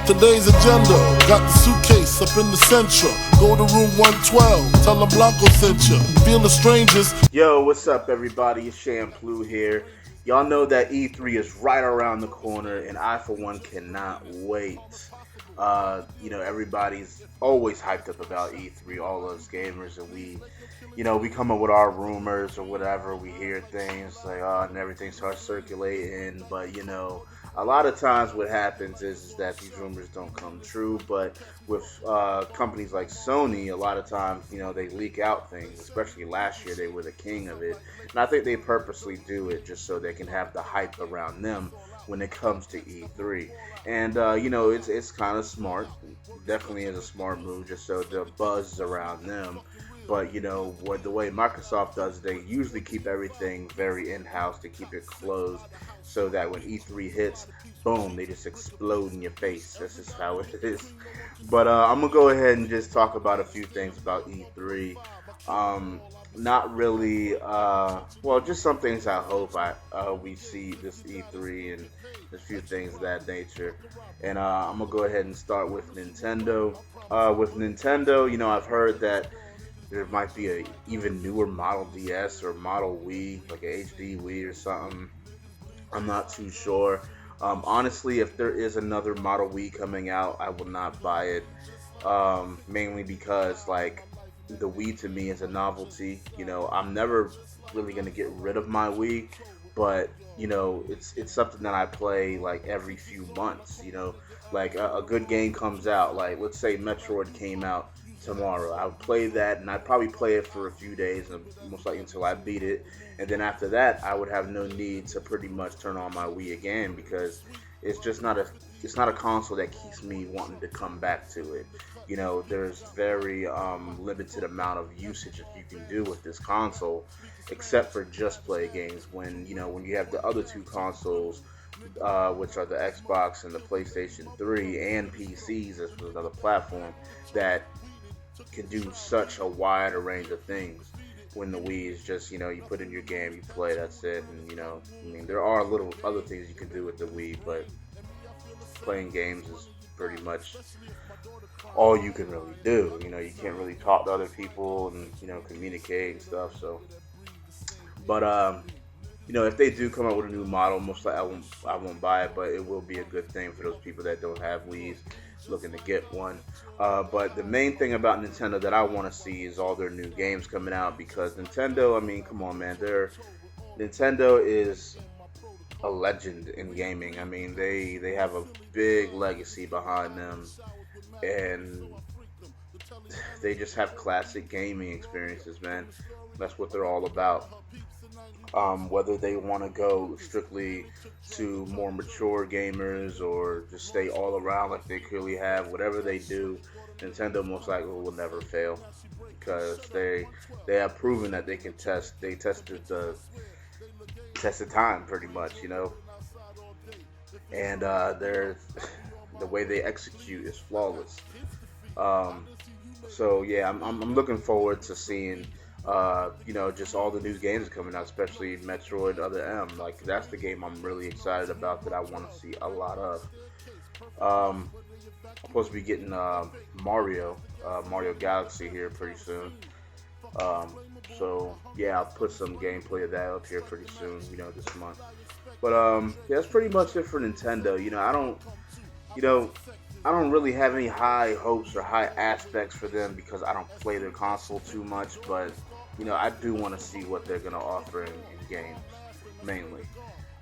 Today's agenda, got the suitcase up in the central. Go to room 112, tell them Blanco sent you. Feel the strangers. Yo, what's up, everybody? It's Shampoo here. Y'all know that E3 is right around the corner, and I, for one, cannot wait. Everybody's always hyped up about E3, all us gamers, and we come up with our rumors or whatever. We hear things like, and everything starts circulating. But, a lot of times what happens is that these rumors don't come true. But with companies like Sony, a lot of times, they leak out things. Especially last year, they were the king of it. And I think they purposely do it just so they can have the hype around them when it comes to E3. And, it's kind of smart. Definitely is a smart move just so the buzz is around them. But the way Microsoft does, they usually keep everything very in-house to keep it closed, so that when E3 hits, boom, they just explode in your face. This is how it is. But I'm gonna go ahead and just talk about a few things about E3. Not really. Just some things I hope we see this E3 and a few things of that nature. And I'm gonna go ahead and start with Nintendo. With Nintendo, I've heard that there might be a even newer Model DS or Model Wii, like a HD Wii or something. I'm not too sure. Honestly, if there is another Model Wii coming out, I will not buy it. Mainly because the Wii to me is a novelty. I'm never really gonna get rid of my Wii, but it's something that I play like every few months. Like a good game comes out, like let's say Metroid came out tomorrow. I would play that, and I'd probably play it for a few days, and most likely until I beat it. And then after that, I would have no need to pretty much turn on my Wii again, because it's not a console that keeps me wanting to come back to it. There's very limited amount of usage that you can do with this console, except for just play games. When you have the other two consoles, which are the Xbox and the PlayStation 3 and PCs as another platform that can do such a wide range of things. When the Wii is just, you put in your game, you play, that's it. And, there are little other things you can do with the Wii, but playing games is pretty much all you can really do. You can't really talk to other people and, communicate and stuff. So, but, if they do come out with a new model, most likely I won't buy it, but it will be a good thing for those people that don't have Wii's looking to get one. But the main thing about Nintendo that I want to see is all their new games coming out, because Nintendo, come on, man, Nintendo is a legend in gaming. They have a big legacy behind them, and they just have classic gaming experiences, man. That's what they're all about. Whether they want to go strictly to more mature gamers or just stay all around like they clearly have, whatever they do, Nintendo most likely will never fail, because they have proven that they can test. They tested the test of time pretty much, and they're the way they execute is flawless. So yeah, I'm looking forward to seeing just all the new games coming out, especially Metroid Other M. Like, that's the game I'm really excited about, that I want to see a lot of. I'm supposed to be getting Mario Galaxy here pretty soon. So yeah, I'll put some gameplay of that up here pretty soon, this month. But yeah, that's pretty much it for Nintendo. I don't really have any high hopes or high aspects for them, because I don't play their console too much, but I do want to see what they're going to offer in games, mainly.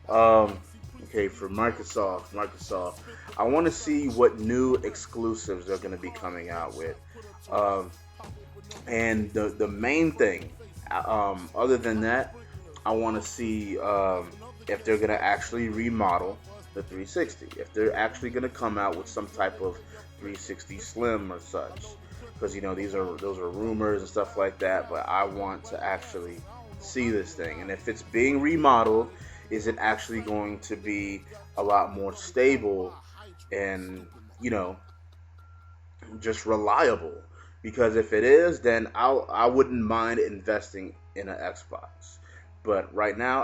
Okay, for Microsoft, I want to see what new exclusives they're going to be coming out with. And the main thing, other than that, I want to see if they're going to actually remodel the 360. If they're actually going to come out with some type of 360 Slim or such. Because, those are rumors and stuff like that, but I want to actually see this thing. And if it's being remodeled, is it actually going to be a lot more stable and, just reliable? Because if it is, then I wouldn't mind investing in an Xbox. But right now,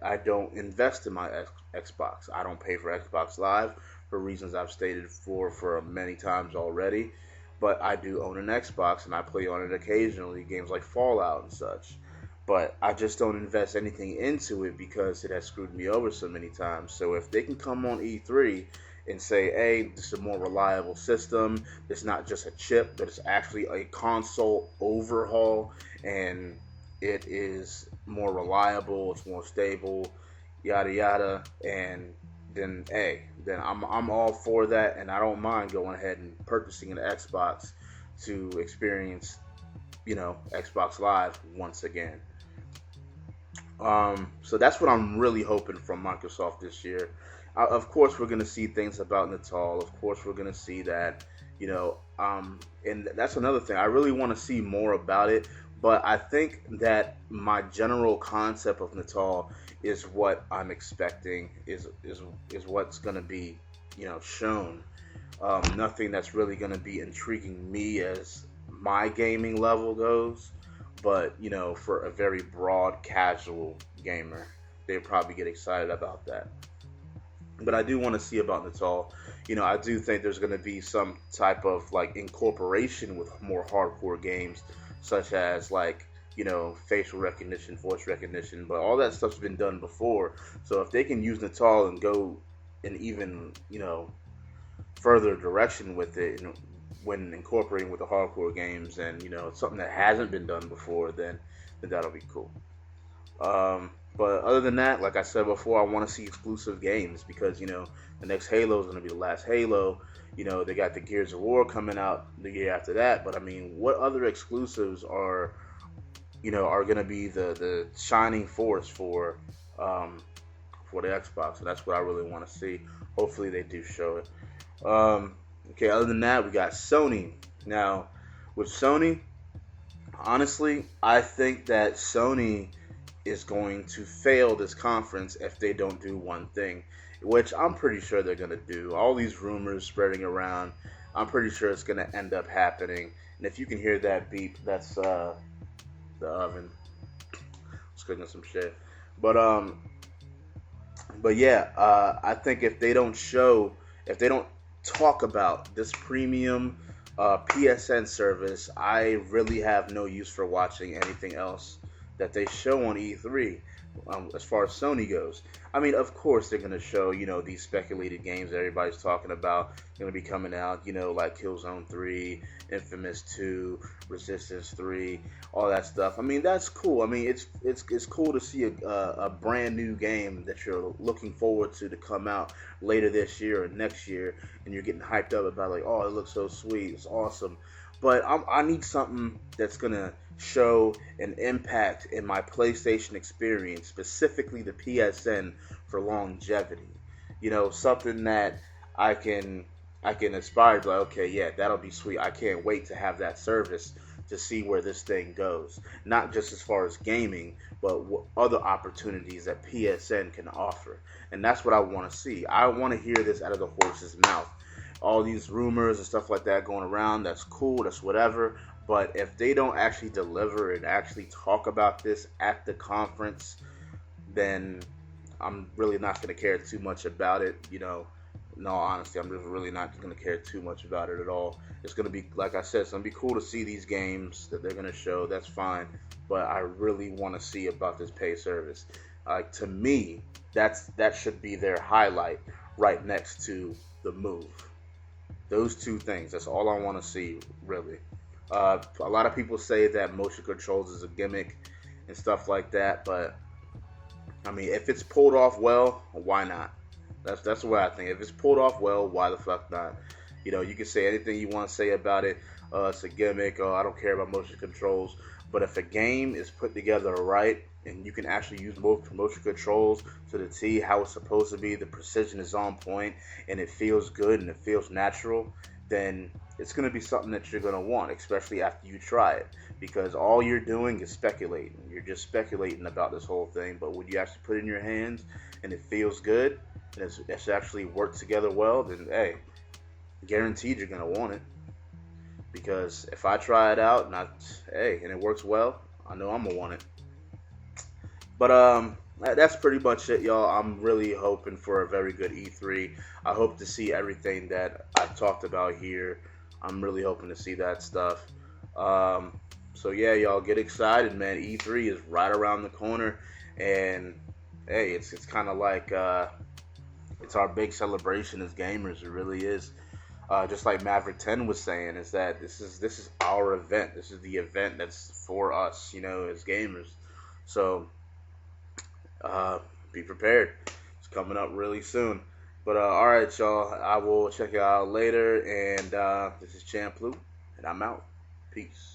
I don't invest in my Xbox. I don't pay for Xbox Live for reasons I've stated for many times already. But I do own an Xbox and I play on it occasionally, games like Fallout and such. But I just don't invest anything into it because it has screwed me over so many times. So if they can come on E3 and say, hey, this is a more reliable system, it's not just a chip, but it's actually a console overhaul, and it is more reliable, it's more stable, yada yada, and then hey, then I'm all for that, and I don't mind going ahead and purchasing an Xbox to experience, Xbox Live once again. So that's what I'm really hoping from Microsoft this year. Of course, we're going to see things about Natal. Of course, we're going to see that, and that's another thing. I really want to see more about it, but I think that my general concept of Natal is what I'm expecting, is what's going to be, shown. Nothing that's really going to be intriguing me as my gaming level goes, but for a very broad casual gamer, they'd probably get excited about that. But I do want to see about Natal. I do think there's going to be some type of like incorporation with more hardcore games, such as like facial recognition, voice recognition. But all that stuff's been done before. So if they can use Natal and go an even further direction with it, when incorporating with the hardcore games, and something that hasn't been done before, then that'll be cool. But other than that, like I said before, I want to see exclusive games because the next Halo is going to be the last Halo. They got the Gears of War coming out the year after that. But I mean, what other exclusives are going to be the shining force for the Xbox? So that's what I really want to see. Hopefully they do show it. Okay, other than that, we got Sony. Now, with Sony, honestly, I think that Sony is going to fail this conference if they don't do one thing, which I'm pretty sure they're going to do. All these rumors spreading around, I'm pretty sure it's going to end up happening. And if you can hear that beep, that's the oven. It's cooking some shit. But yeah, I think if they don't talk about this premium PSN service, I really have no use for watching anything else that they show on E3 as far as Sony goes. I mean, of course they're going to show, these speculated games that everybody's talking about going to be coming out, like Killzone 3, Infamous 2, Resistance 3, all that stuff. I mean, that's cool. I mean, it's cool to see a brand new game that you're looking forward to come out later this year or next year, and you're getting hyped up about like, oh, it looks so sweet, it's awesome. But I need something that's going to show an impact in my PlayStation experience, specifically the PSN, for longevity. Something that I can aspire to. Like, okay, yeah, that'll be sweet. I can't wait to have that service to see where this thing goes. Not just as far as gaming, but other opportunities that PSN can offer. And that's what I want to see. I want to hear this out of the horse's mouth. All these rumors and stuff like that going around, that's cool, that's whatever. But if they don't actually deliver and actually talk about this at the conference, then I'm really not going to care too much about it. No, honestly, I'm just really not going to care too much about it at all. It's going to be, like I said, it's going to be cool to see these games that they're going to show. That's fine. But I really want to see about this pay service. To me, that should be their highlight right next to the move. Those two things. That's all I want to see, really. A lot of people say that motion controls is a gimmick and stuff like that, but I mean, if it's pulled off well, why not? That's the way I think. If it's pulled off well, why the fuck not? You can say anything you want to say about it. It's a gimmick. I don't care about motion controls. But if a game is put together right, and you can actually use motion controls to the T, how it's supposed to be, the precision is on point, and it feels good and it feels natural, then it's going to be something that you're going to want, especially after you try it. Because all you're doing is speculating. You're just speculating about this whole thing. But when you actually put it in your hands and it feels good, and it's actually worked together well, then, hey, guaranteed you're going to want it. Because if I try it out and it works well, I know I'm going to want it. But that's pretty much it, y'all. I'm really hoping for a very good E3. I hope to see everything that I talked about here. I'm really hoping to see that stuff. Um, so yeah, y'all get excited, man. E3 is right around the corner, and hey, it's kind of like it's our big celebration as gamers. It really is. Just like Maverick 10 was saying, is that this is our event. This is the event that's for us, as gamers. So uh, be prepared. It's coming up really soon. But all right, y'all. I will check you out later. And this is Champ Blue, and I'm out. Peace.